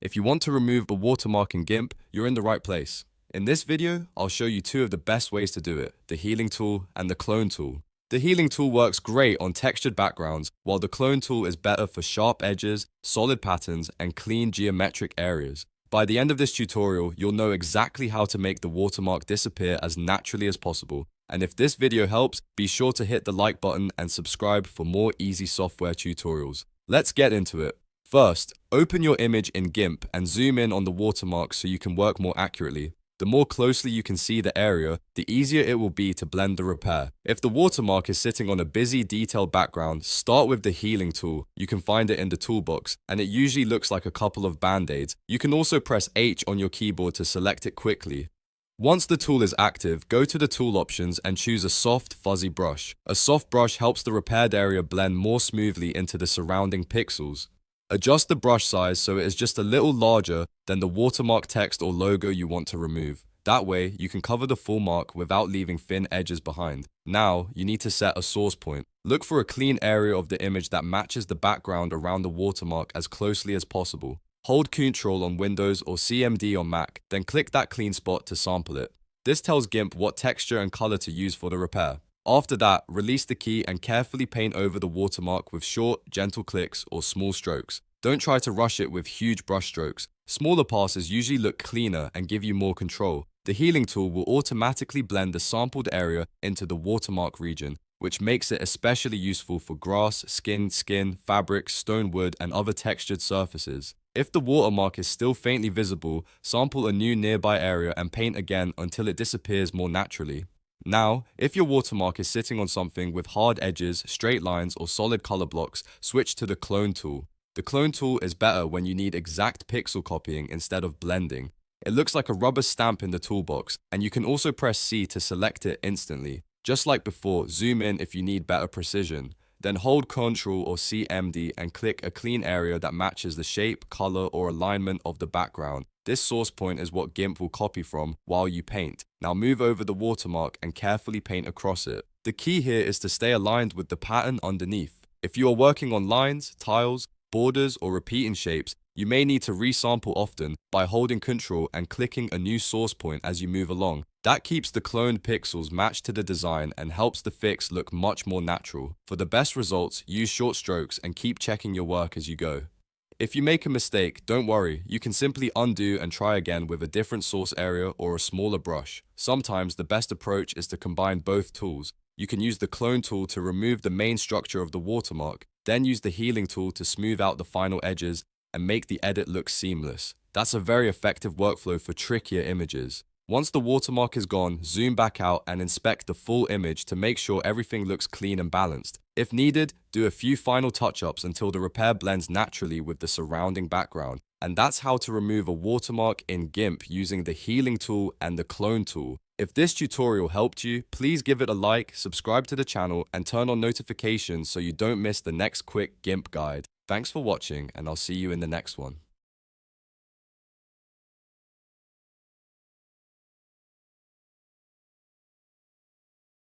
If you want to remove a watermark in GIMP, you're in the right place. In this video, I'll show you two of the best ways to do it, the healing tool and the clone tool. The healing tool works great on textured backgrounds, while the clone tool is better for sharp edges, solid patterns, and clean geometric areas. By the end of this tutorial, you'll know exactly how to make the watermark disappear as naturally as possible. And if this video helps, be sure to hit the like button and subscribe for more easy software tutorials. Let's get into it. First, open your image in GIMP and zoom in on the watermark so you can work more accurately. The more closely you can see the area, the easier it will be to blend the repair. If the watermark is sitting on a busy, detailed background, start with the healing tool. You can find it in the toolbox, and it usually looks like a couple of band-aids. You can also press H on your keyboard to select it quickly. Once the tool is active, go to the tool options and choose a soft, fuzzy brush. A soft brush helps the repaired area blend more smoothly into the surrounding pixels. Adjust the brush size so it is just a little larger than the watermark text or logo you want to remove. That way, you can cover the full mark without leaving thin edges behind. Now, you need to set a source point. Look for a clean area of the image that matches the background around the watermark as closely as possible. Hold Ctrl on Windows or CMD on Mac, then click that clean spot to sample it. This tells GIMP what texture and color to use for the repair. After that, release the key and carefully paint over the watermark with short, gentle clicks or small strokes. Don't try to rush it with huge brush strokes. Smaller passes usually look cleaner and give you more control. The healing tool will automatically blend the sampled area into the watermark region, which makes it especially useful for grass, skin, fabric, stone wood, and other textured surfaces. If the watermark is still faintly visible, sample a new nearby area and paint again until it disappears more naturally. Now, if your watermark is sitting on something with hard edges, straight lines, or solid color blocks, switch to the clone tool. The clone tool is better when you need exact pixel copying instead of blending. It looks like a rubber stamp in the toolbox, and you can also press C to select it instantly. Just like before, zoom in if you need better precision. Then hold Ctrl or CMD and click a clean area that matches the shape, color, or alignment of the background. This source point is what GIMP will copy from while you paint. Now move over the watermark and carefully paint across it. The key here is to stay aligned with the pattern underneath. If you are working on lines, tiles, borders, or repeating shapes, you may need to resample often by holding Ctrl and clicking a new source point as you move along. That keeps the cloned pixels matched to the design and helps the fix look much more natural. For the best results, use short strokes and keep checking your work as you go. If you make a mistake, don't worry, you can simply undo and try again with a different source area or a smaller brush. Sometimes the best approach is to combine both tools. You can use the clone tool to remove the main structure of the watermark, then use the healing tool to smooth out the final edges and make the edit look seamless. That's a very effective workflow for trickier images. Once the watermark is gone, zoom back out and inspect the full image to make sure everything looks clean and balanced. If needed, do a few final touch-ups until the repair blends naturally with the surrounding background. And that's how to remove a watermark in GIMP using the healing tool and the clone tool. If this tutorial helped you, please give it a like, subscribe to the channel, and turn on notifications so you don't miss the next quick GIMP guide. Thanks for watching, and I'll see you in the next one.